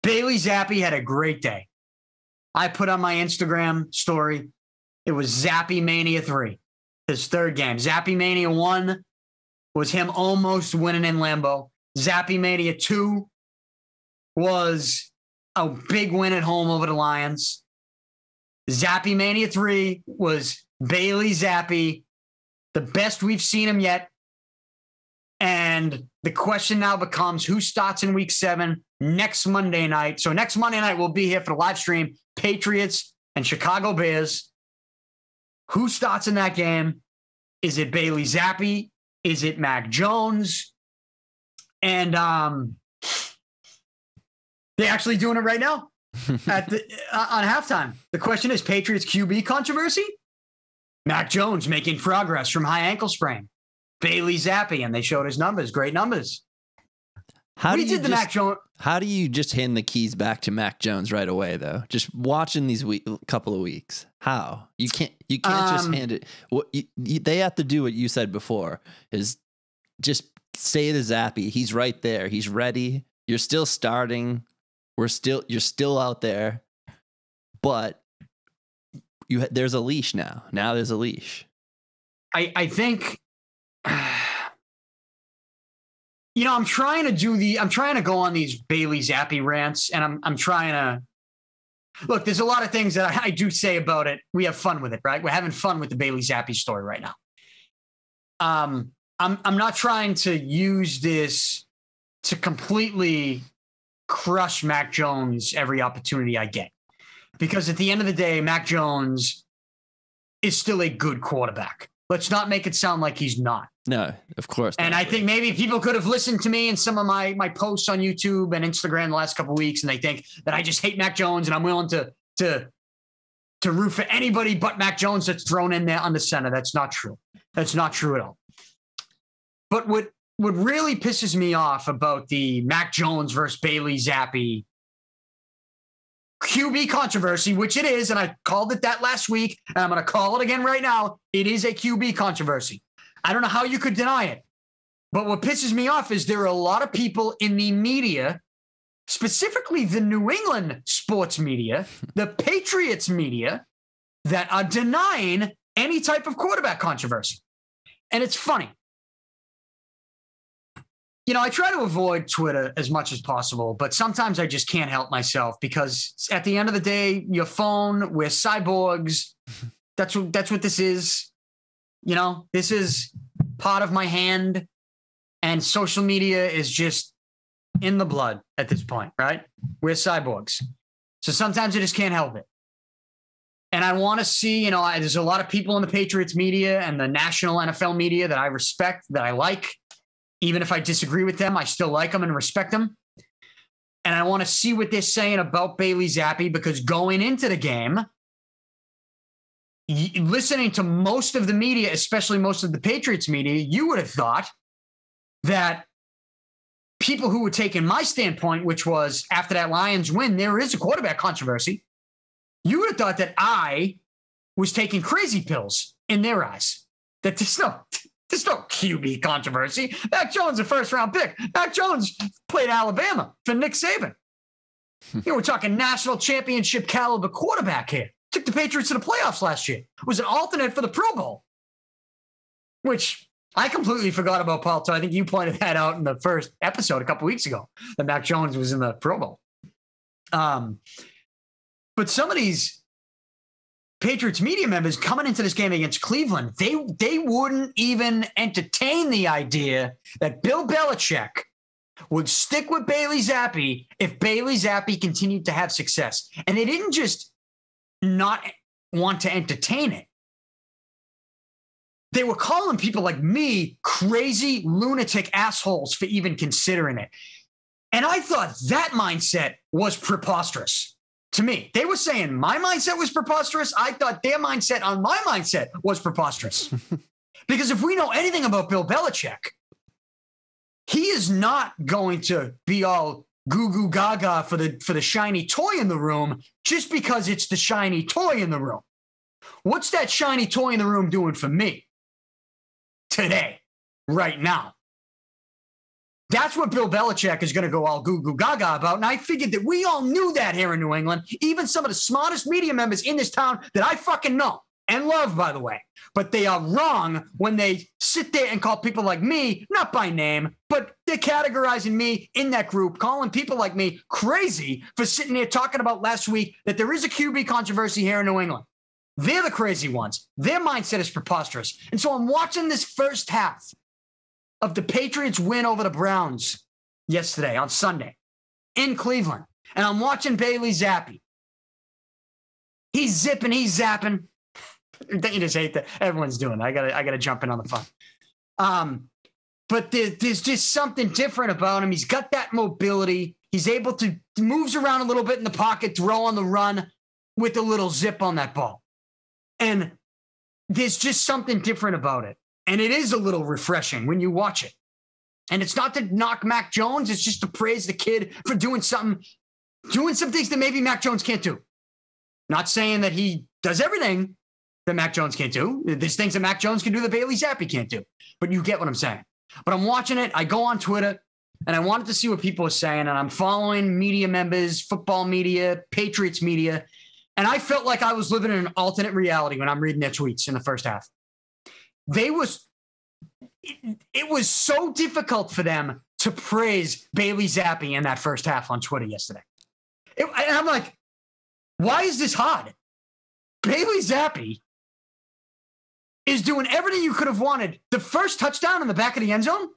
Bailey Zappe had a great day. I put on my Instagram story. It was Zappe Mania 3, his third game. Zappe Mania 1 was him almost winning in Lambeau. Zappe Mania 2 was a big win at home over the Lions. Zappe Mania 3 was Bailey Zappe, the best we've seen him yet. And the question now becomes, who starts in week 7 next Monday night? So next Monday night, we'll be here for the live stream, Patriots and Chicago Bears. Who starts in that game? Is it Bailey Zappe? Is it Mac Jones? And they're actually doing it right now on halftime. The question is, Patriots QB controversy? Mac Jones making progress from high ankle sprain. Bailey Zappe, and they showed his numbers, great numbers. How do you just hand the keys back to Mac Jones right away, though? Just watching these couple of weeks, how you can't just hand it. They have to do what you said before, is just say to Zappe, he's right there, he's ready. You're still starting. You're still out there, but there's a leash now. Now there's a leash. I think. I'm trying to go on these Bailey Zappe rants, and I'm trying to look. There's a lot of things that I do say about it. We have fun with it, right? We're having fun with the Bailey Zappe story right now. I'm not trying to use this to completely crush Mac Jones every opportunity I get, because at the end of the day, Mac Jones is still a good quarterback. Let's not make it sound like he's not. No, of course not. And I think maybe people could have listened to me in some of my posts on YouTube and Instagram the last couple of weeks, and they think that I just hate Mac Jones and I'm willing to root for anybody but Mac Jones that's thrown in there on the center. That's not true. That's not true at all. But what really pisses me off about the Mac Jones versus Bailey Zappe QB controversy, which it is, and I called it that last week, and I'm going to call it again right now. It is a QB controversy. I don't know how you could deny it. But what pisses me off is there are a lot of people in the media, specifically the New England sports media, the Patriots media, that are denying any type of quarterback controversy. And it's funny. I try to avoid Twitter as much as possible, but sometimes I just can't help myself, because at the end of the day, your phone, we're cyborgs. That's what this is. This is part of my hand, and social media is just in the blood at this point, right? We're cyborgs. So sometimes I just can't help it. And I want to see, there's a lot of people in the Patriots media and the national NFL media that I respect, that I like. Even if I disagree with them, I still like them and respect them. And I want to see what they're saying about Bailey Zappe, because going into the game, listening to most of the media, especially most of the Patriots media, you would have thought that people who were taking my standpoint, which was after that Lions win, there is a quarterback controversy. You would have thought that I was taking crazy pills in their eyes, that there's no QB controversy. Mac Jones, a first-round pick. Mac Jones played Alabama for Nick Saban. We're talking national championship caliber quarterback here. Took the Patriots to the playoffs last year. Was an alternate for the Pro Bowl, which I completely forgot about, Paul. So I think you pointed that out in the first episode a couple weeks ago, that Mac Jones was in the Pro Bowl. But some of these Patriots media members coming into this game against Cleveland, they wouldn't even entertain the idea that Bill Belichick would stick with Bailey Zappe if Bailey Zappe continued to have success. And they didn't just not want to entertain it. They were calling people like me crazy lunatic assholes for even considering it. And I thought that mindset was preposterous. To me, they were saying my mindset was preposterous. I thought their mindset on my mindset was preposterous. Because if we know anything about Bill Belichick, he is not going to be all goo goo gaga for the shiny toy in the room just because it's the shiny toy in the room. What's that shiny toy in the room doing for me today, right now? That's what Bill Belichick is going to go all goo goo gaga about. And I figured that we all knew that here in New England, even some of the smartest media members in this town that I fucking know and love, by the way. But they are wrong when they sit there and call people like me, not by name, but they're categorizing me in that group, calling people like me crazy for sitting there talking about last week that there is a QB controversy here in New England. They're the crazy ones. Their mindset is preposterous. And so I'm watching this first half of the Patriots win over the Browns yesterday on Sunday in Cleveland. And I'm watching Bailey Zappe. He's zipping, he's zapping. Don't you just hate that? Everyone's doing it. I gotta jump in on the fun. But there's just something different about him. He's got that mobility. He's able to moves around a little bit in the pocket, throw on the run with a little zip on that ball. And there's just something different about it. And it is a little refreshing when you watch it. And it's not to knock Mac Jones. It's just to praise the kid for doing some things that maybe Mac Jones can't do. Not saying that he does everything that Mac Jones can't do. There's things that Mac Jones can do that Bailey Zappe can't do. But you get what I'm saying. But I'm watching it. I go on Twitter, and I wanted to see what people are saying. And I'm following media members, football media, Patriots media. And I felt like I was living in an alternate reality when I'm reading their tweets in the first half. It was so difficult for them to praise Bailey Zappe in that first half on Twitter yesterday. And I'm like, why is this hard? Bailey Zappe is doing everything you could have wanted. The first touchdown in the back of the end zone,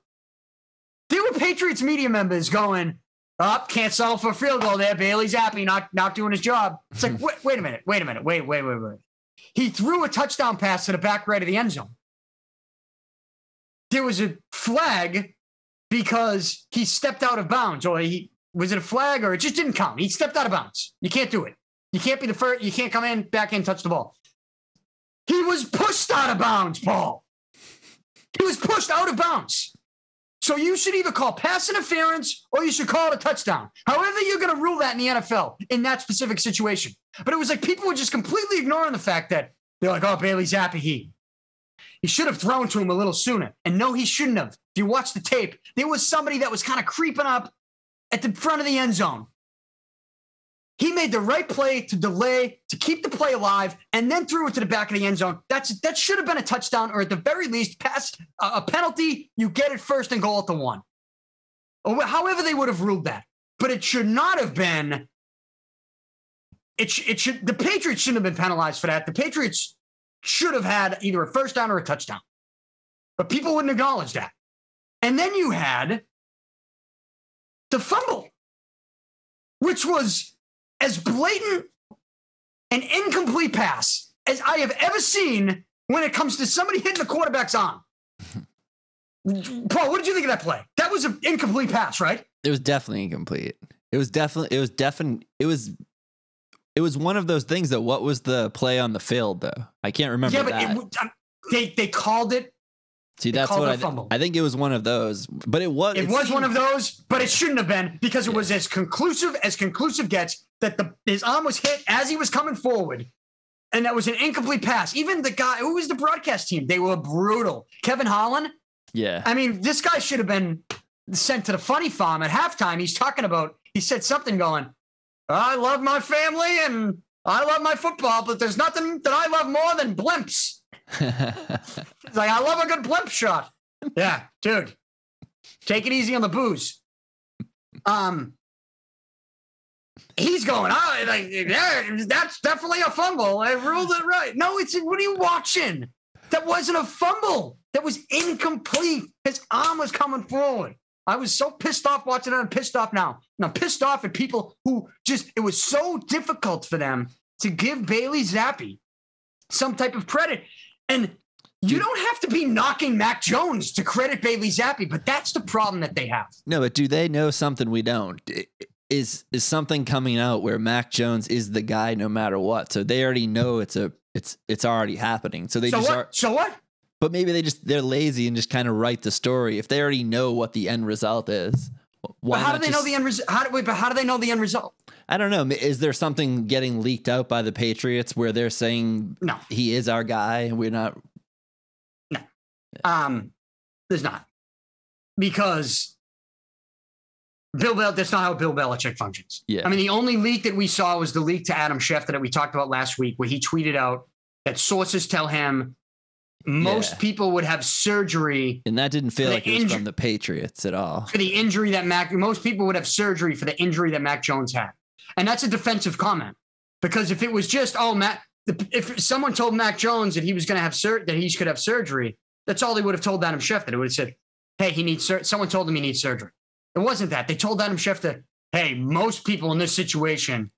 there were Patriots media members going, can't settle for a field goal there. Bailey Zappe not doing his job. It's like, wait a minute. He threw a touchdown pass to the back right of the end zone. There was a flag because he stepped out of bounds, or was it a flag, or it just didn't count? He stepped out of bounds. You can't do it. You can't be the first. You can't come in, back in, touch the ball. He was pushed out of bounds, Paul. He was pushed out of bounds. So you should either call pass interference or you should call it a touchdown. However you're going to rule that in the NFL in that specific situation. But it was like people were just completely ignoring the fact that they're like, Bailey Zappe, he should have thrown to him a little sooner. And no, he shouldn't have. If you watch the tape, there was somebody that was kind of creeping up at the front of the end zone. He made the right play to delay, to keep the play alive, and then threw it to the back of the end zone. That should have been a touchdown, or at the very least, pass a penalty. You get it first and goal at the one. Or however they would have ruled that. But it should not have been. The Patriots shouldn't have been penalized for that. The Patriots should have had either a first down or a touchdown. But people wouldn't acknowledge that. And then you had the fumble, which was as blatant an incomplete pass as I have ever seen when it comes to somebody hitting the quarterback's arm. Paul, what did you think of that play? That was an incomplete pass, right? It was definitely incomplete. It was one of those things that what was the play on the field though? I can't remember. Yeah, but they called it. See, that's what I think it was one of those, but it was one of those, but it shouldn't have been because it was as conclusive gets that his arm was hit as he was coming forward. And that was an incomplete pass. Even the guy who was the broadcast team, they were brutal. Kevin Holland. Yeah. I mean, this guy should have been sent to the funny farm at halftime. He said something going, I love my family and I love my football, but there's nothing that I love more than blimps. It's like, I love a good blimp shot. Yeah, dude. Take it easy on the booze. He's going, that's definitely a fumble. I ruled it right. No, what are you watching? That wasn't a fumble. That was incomplete. His arm was coming forward. I was so pissed off watching it. I'm pissed off now. And I'm pissed off at people who it was so difficult for them to give Bailey Zappe some type of credit. And you don't have to be knocking Mac Jones to credit Bailey Zappe, but that's the problem that they have. No, but do they know something we don't? Is something coming out where Mac Jones is the guy no matter what? So they already know it's already happening. So So what? But maybe they're lazy and just kind of write the story. If they already know what the end result is, how do they know the end result? How do they know the end result? I don't know. Is there something getting leaked out by the Patriots where they're saying no, he is our guy and we're not? No, there's not, because That's not how Bill Belichick functions. Yeah. I mean, the only leak that we saw was the leak to Adam Schefter that we talked about last week, where he tweeted out that sources tell him most people would have surgery. And that didn't feel like it was from the Patriots at all. For the injury that most people would have surgery for the injury that Mac Jones had. And that's a defensive comment. Because if it was just, if someone told Mac Jones that he was going to have that he could have surgery, that's all they would have told Adam Schefter. They would have said, hey, he needs someone told him he needs surgery. It wasn't that. They told Adam Schefter, hey, most people in this situation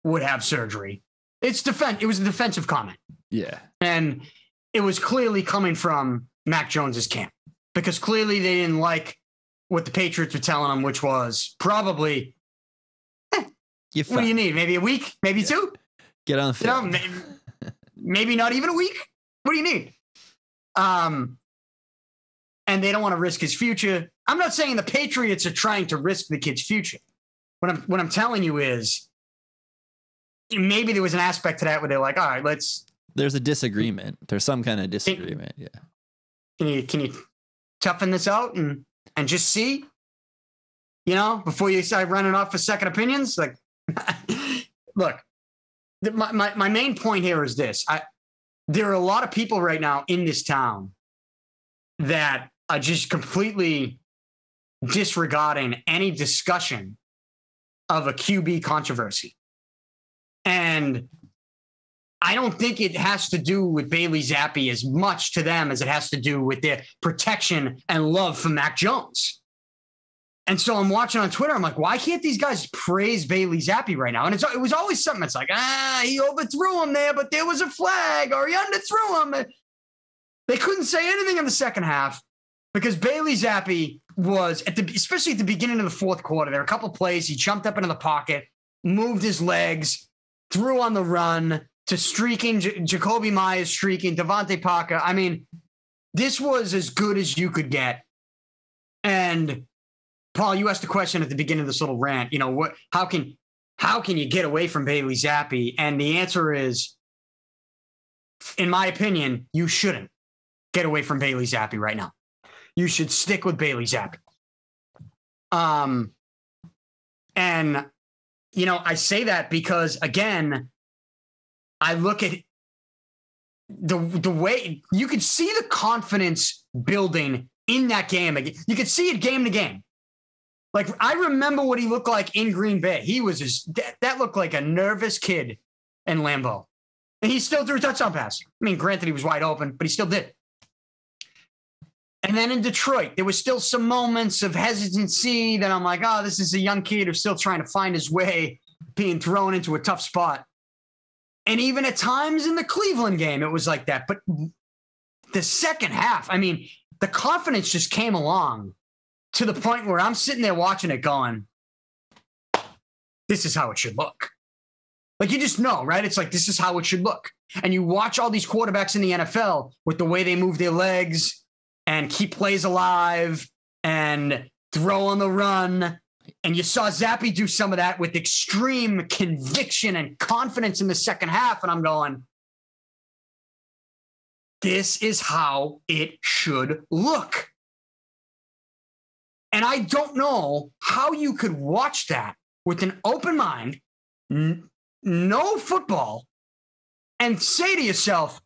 would have surgery. It was a defensive comment. Yeah. And it was clearly coming from Mac Jones's camp, because clearly they didn't like what the Patriots were telling them, which was probably, what do you need? Maybe a week? Maybe two? Get on the field. Maybe not even a week. What do you need? And they don't want to risk his future. I'm not saying the Patriots are trying to risk the kid's future. What I'm telling you is maybe there was an aspect to that where they're like, all right, there's a disagreement. There's some kind of disagreement. Can you toughen this out and just see, before you start running off for second opinions? Like, look, my main point here is this. There are a lot of people right now in this town that are just completely disregarding any discussion of a QB controversy. And I don't think it has to do with Bailey Zappe as much to them as it has to do with their protection and love for Mac Jones. And so I'm watching on Twitter. I'm like, why can't these guys praise Bailey Zappe right now? And it was always something that's like, he overthrew him there, but there was a flag, or he underthrew him. They couldn't say anything in the second half because Bailey Zappe was, especially at the beginning of the fourth quarter, there were a couple plays. He jumped up into the pocket, moved his legs, threw on the run to streaking, Jacoby Myers streaking, Devontae Parker. I mean, this was as good as you could get. And Paul, you asked a question at the beginning of this little rant. How can you get away from Bailey Zappe? And the answer is, in my opinion, you shouldn't get away from Bailey Zappe right now. You should stick with Bailey Zappe. And I say that because, again, I look at the way you could see the confidence building in that game. You could see it game to game. Like, I remember what he looked like in Green Bay. He was that looked like a nervous kid in Lambeau. And he still threw a touchdown pass. I mean, granted, he was wide open, but he still did. And then in Detroit, there was still some moments of hesitancy that I'm like, this is a young kid who's still trying to find his way, being thrown into a tough spot. And even at times in the Cleveland game, it was like that. But the second half, I mean, the confidence just came along to the point where I'm sitting there watching it going, this is how it should look. Like, you just know, right? It's like, this is how it should look. And you watch all these quarterbacks in the NFL with the way they move their legs and keep plays alive and throw on the run. And you saw Zappe do some of that with extreme conviction and confidence in the second half. And I'm going, this is how it should look. And I don't know how you could watch that with an open mind, no football, and say to yourself,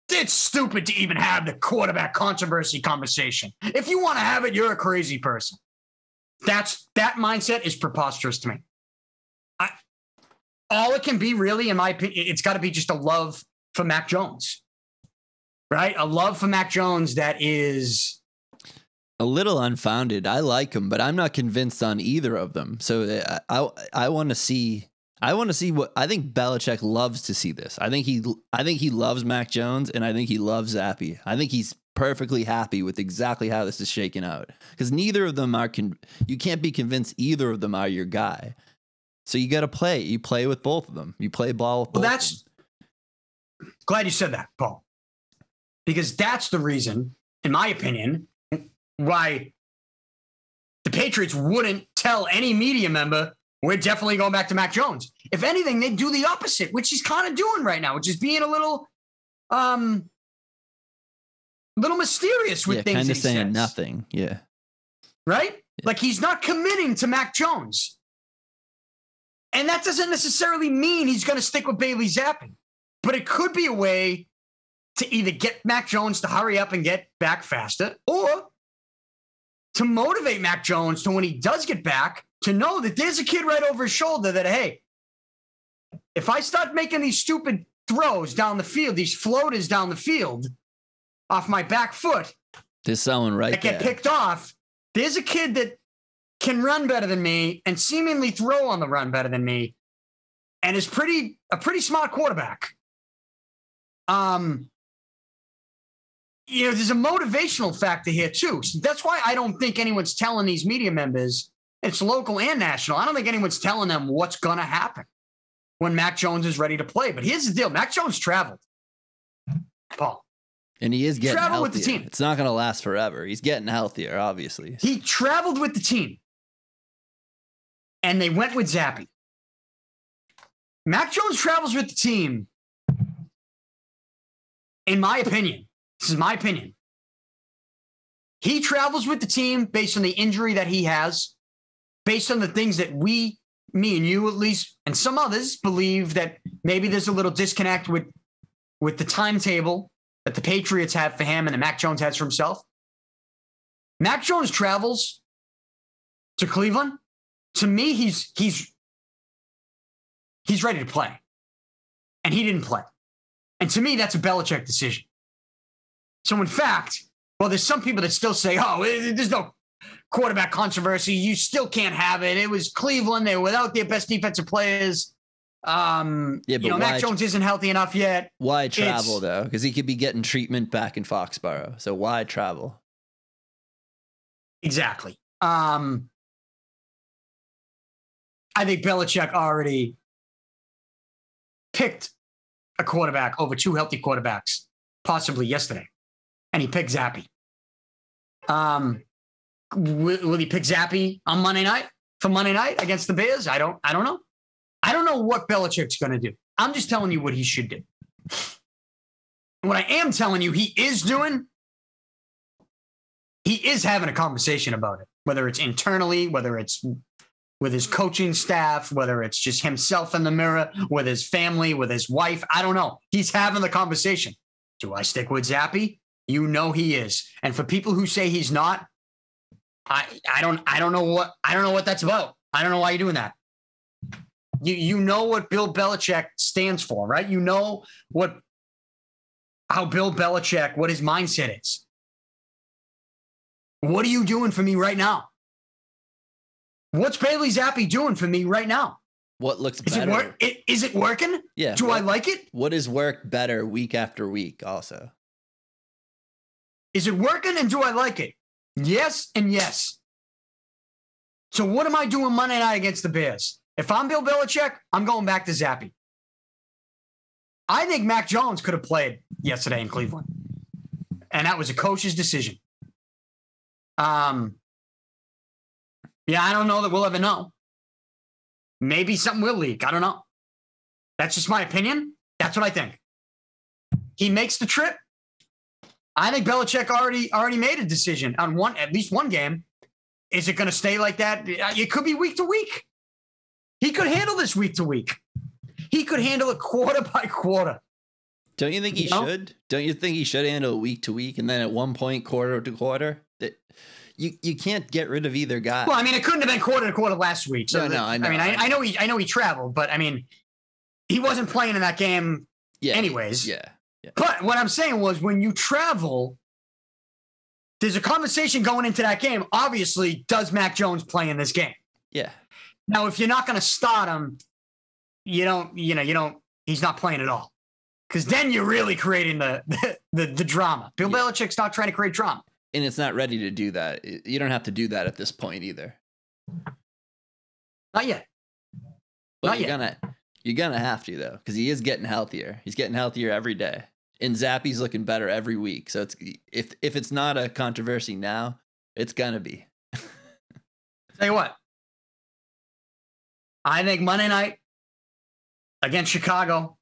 it's stupid to even have the quarterback controversy conversation. If you want to have it, you're a crazy person. That mindset is preposterous to me. All it can be, really, in my opinion, it's got to be just a love for Mac Jones, right? A love for Mac Jones that is a little unfounded. I like him, but I'm not convinced on either of them. So I want to see. I want to see what I think Belichick loves to see this. I think he loves Mac Jones, and I think he loves Zappe. I think he's perfectly happy with exactly how this is shaking out, because neither of them are. You can't be convinced either of them are your guy. So you got to play. You play with both of them. You play ball with both. Well, that's glad you said that, Paul, because that's the reason, in my opinion, why the Patriots wouldn't tell any media member, we're definitely going back to Mac Jones. If anything, they do the opposite, which he's kind of doing right now, which is being a little mysterious with things. Kind of saying says. Nothing. Yeah. Right? Like, he's not committing to Mac Jones. And that doesn't necessarily mean he's going to stick with Bailey Zappe. But it could be a way to either get Mac Jones to hurry up and get back faster, or to motivate Mac Jones to, when he does get back, to know that there's a kid right over his shoulder that, hey, if I start making these stupid throws down the field, these floaters down the field off my back foot, there's someone right that get picked off, there's a kid that can run better than me and seemingly throw on the run better than me and is a pretty smart quarterback. There's a motivational factor here too. So that's why I don't think anyone's telling these media members, it's local and national, I don't think anyone's telling them what's going to happen when Mac Jones is ready to play. But here's the deal. Mac Jones traveled, Paul. And he is getting healthier. With the team. It's not going to last forever. He's getting healthier, obviously. He traveled with the team. And they went with Zappe. Mac Jones travels with the team, in my opinion. This is my opinion. He travels with the team based on the injury that he has, based on the things that me and you at least, and some others believe that maybe there's a little disconnect with the timetable that the Patriots have for him and that Mac Jones has for himself. Mac Jones travels to Cleveland. To me, he's ready to play. And he didn't play. And to me, that's a Belichick decision. So in fact, well, there's some people that still say, oh, there's no quarterback controversy. You still can't have it. It was Cleveland. They were without their best defensive players. Mac Jones isn't healthy enough yet. Why travel, though? Because he could be getting treatment back in Foxborough. So why travel? Exactly. I think Belichick already picked a quarterback over two healthy quarterbacks, possibly yesterday. And he picked Zappe. Will he pick Zappe on Monday night for Monday night against the Bears? I don't know. I don't know what Belichick's going to do. I'm just telling you what he should do. What I am telling you he is doing, he is having a conversation about it, whether it's internally, whether it's with his coaching staff, whether it's just himself in the mirror, with his family, with his wife. I don't know. He's having the conversation. Do I stick with Zappe? You know he is. And for people who say he's not, I don't know what that's about. I don't know why you're doing that. You know what Bill Belichick stands for, right? You know how Bill Belichick, what his mindset is. What are you doing for me right now? What's Bailey Zappe doing for me right now? What looks better? Is it working? Yeah. I like it? What has worked better week after week also? Is it working and do I like it? Yes and yes. So what am I doing Monday night against the Bears? If I'm Bill Belichick, I'm going back to Zappe. I think Mac Jones could have played yesterday in Cleveland. And that was a coach's decision. I don't know that we'll ever know. Maybe something will leak. I don't know. That's just my opinion. That's what I think. He makes the trip. I think Belichick already made a decision on at least one game. Is it going to stay like that? It could be week to week. He could handle this week to week. He could handle it quarter by quarter. Don't you think he should? Don't you think he should handle it week to week and then at one point quarter to quarter? You can't get rid of either guy. Well, I mean, it couldn't have been quarter to quarter last week. So no, I know. I know he traveled, but I mean, he wasn't playing in that game anyways. Yeah. But what I'm saying was, when you travel, there's a conversation going into that game. Obviously, does Mac Jones play in this game? Yeah. Now, if you're not going to start him, he's not playing at all. Because then you're really creating the drama. Bill Belichick's not trying to create drama. And it's not ready to do that. You don't have to do that at this point either. Not yet. But you're gonna have to, though, because he is getting healthier. He's getting healthier every day. And Zappe's looking better every week. So if it's not a controversy now, it's gonna be. Tell you what. I think Monday night against Chicago,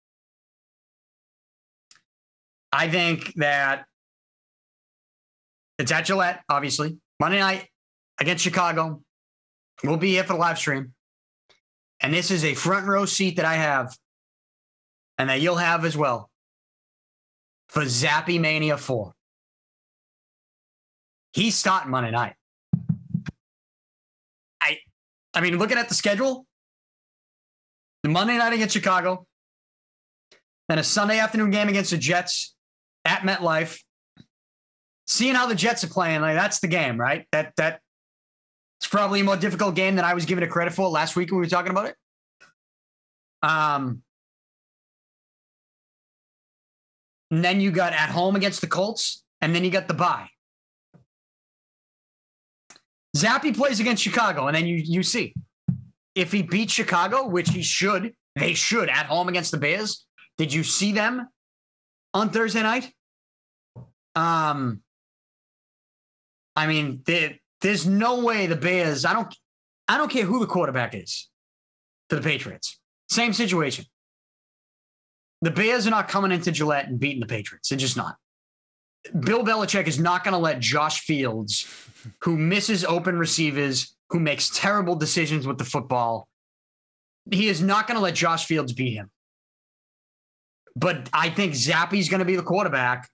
I think that it's at Gillette, obviously. Monday night against Chicago. We'll be here for the live stream. And this is a front row seat that I have and that you'll have as well for Zappe Mania 4. He's starting Monday night. I mean, looking at the schedule, the Monday night against Chicago, then a Sunday afternoon game against the Jets at MetLife. Seeing how the Jets are playing, like that's the game, right? That's probably a more difficult game than I was giving it credit for last week when we were talking about it. And then you got at home against the Colts, and then you got the bye. Zappe plays against Chicago, and then you see if he beats Chicago, which they should at home against the Bears. Did you see them on Thursday night? I mean, there's no way the Bears. I don't care who the quarterback is for the Patriots. Same situation. The Bears are not coming into Gillette and beating the Patriots. They're just not. Bill Belichick is not going to let Josh Fields, who misses open receivers, who makes terrible decisions with the football, he is not going to let Josh Fields beat him. But I think Zappe's going to be the quarterback,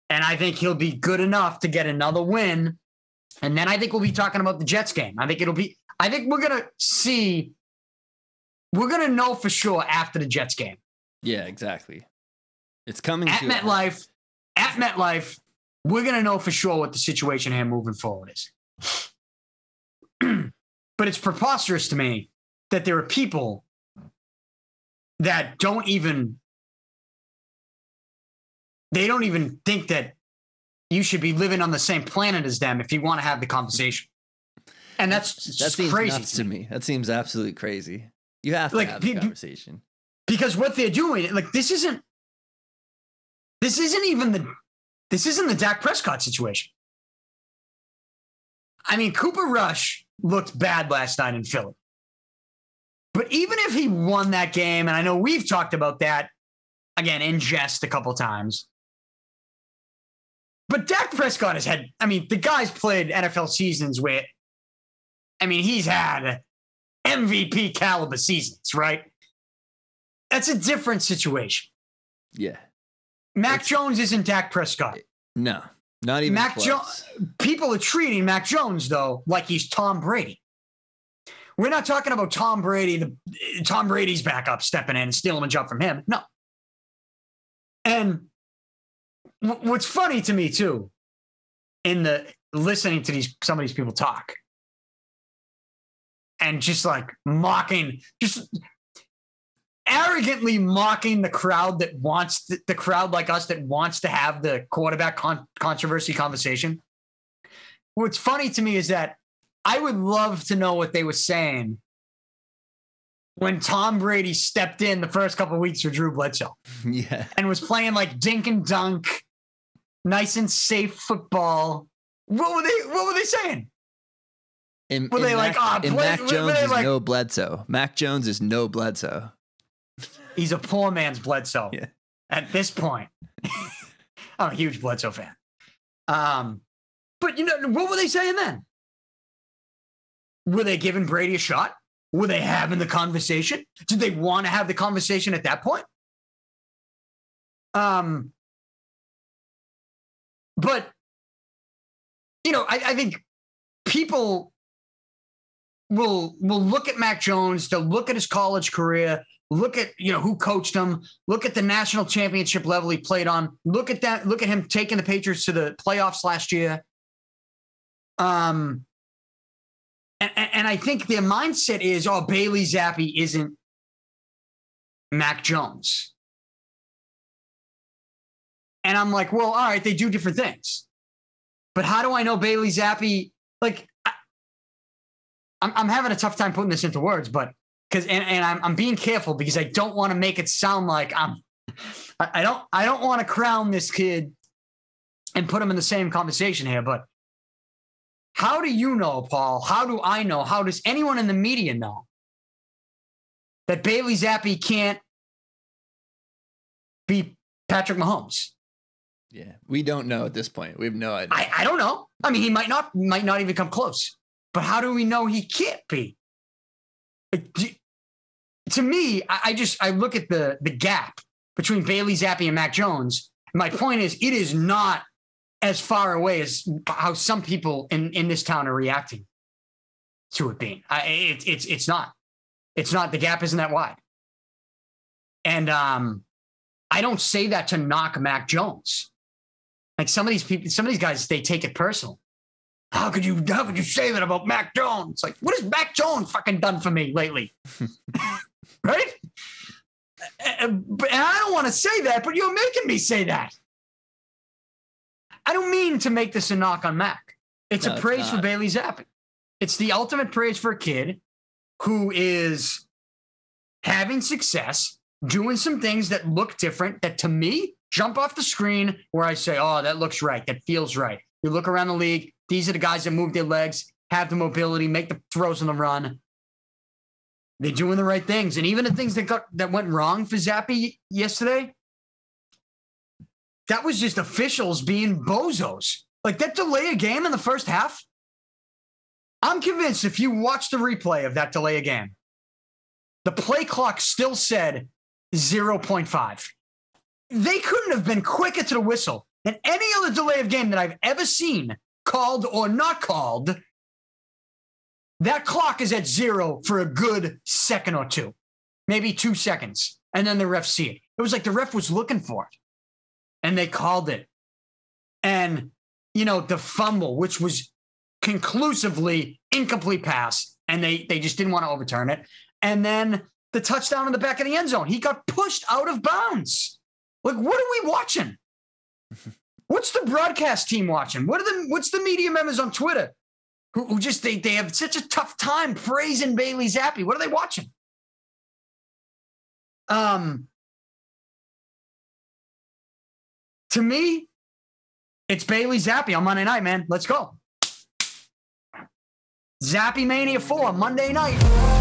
and I think he'll be good enough to get another win. And then I think we'll be talking about the Jets game. I think we're going to know for sure after the Jets game. Yeah, exactly. It's coming at MetLife. At MetLife, we're going to know for sure what the situation here moving forward is. But it's preposterous to me that there are people that don't even think that you should be living on the same planet as them if you want to have the conversation. And that seems crazy nuts to me. That seems absolutely crazy. You have to have the conversation. Because what they're doing, like this isn't the Dak Prescott situation. I mean, Cooper Rush looked bad last night in Philly. But even if he won that game, and I know we've talked about that, again, in jest a couple times, but Dak Prescott has had, I mean, the guy's played NFL seasons where, I mean, he's had MVP caliber seasons, right? That's a different situation. Yeah. Mac Jones isn't Dak Prescott. No, not even close. People are treating Mac Jones, though, like he's Tom Brady. We're not talking about Tom Brady, Tom Brady's backup stepping in and stealing a job from him. No. And what's funny to me, too, in the listening to some of these people talk and just like arrogantly mocking the crowd that wants the crowd like us that wants to have the quarterback controversy conversation. What's funny to me is that I would love to know what they were saying when Tom Brady stepped in the first couple of weeks for Drew Bledsoe. Yeah. And was playing like dink and dunk, nice and safe football. What were they saying? Mac Jones is no Bledsoe. Mac Jones is no Bledsoe. He's a poor man's Bledsoe. Yeah. At this point. I'm a huge Bledsoe fan. But what were they saying then? Were they giving Brady a shot? Were they having the conversation? Did they want to have the conversation at that point? But I think people will look at Mac Jones, they'll look at his college career, look at who coached him, look at the national championship level he played on, look at him taking the Patriots to the playoffs last year. And I think their mindset is, Bailey Zappe isn't Mac Jones. And I'm like, well, all right, they do different things. But how do I know Bailey Zappe? Like, I'm having a tough time putting this into words, but I'm being careful because I don't want to make it sound like I don't want to crown this kid and put him in the same conversation here. But how do you know, Paul? How do I know? How does anyone in the media know that Bailey Zappe can't be Patrick Mahomes? Yeah, we don't know at this point. We have no idea. I don't know. I mean, he might not even come close. But how do we know he can't be? To me, I look at the gap between Bailey Zappe and Mac Jones. My point is, it is not as far away as how some people in this town are reacting to it being. It's not. It's not. The gap isn't that wide. And I don't say that to knock Mac Jones. Like some of these people, some of these guys, they take it personal. How could you say that about Mac Jones? Like, what has Mac Jones fucking done for me lately? Right? And I don't want to say that, but you're making me say that. I don't mean to make this a knock on Mac. It's a praise for Bailey Zappe. It's the ultimate praise for a kid who is having success, doing some things that look different, that to me jump off the screen where I say, oh, that looks right. That feels right. You look around the league. These are the guys that move their legs, have the mobility, make the throws on the run. They're doing the right things. And even the things that went wrong for Zappe yesterday, that was just officials being bozos. Like that delay a game in the first half. I'm convinced if you watch the replay of that delay a game, the play clock still said 0.5. They couldn't have been quicker to the whistle than any other delay of game that I've ever seen, called or not called. That clock is at 0 for a good second or two, maybe 2 seconds. And then the ref see it. It was like the ref was looking for it and they called it. And, the fumble, which was conclusively incomplete pass, and they just didn't want to overturn it. And then the touchdown in the back of the end zone, he got pushed out of bounds. Like, what are we watching? What's the broadcast team watching? What's the media members on Twitter who just, they have such a tough time praising Bailey Zappe? What are they watching? To me, it's Bailey Zappe on Monday night, man. Let's go. Zappe Mania 4, Monday night.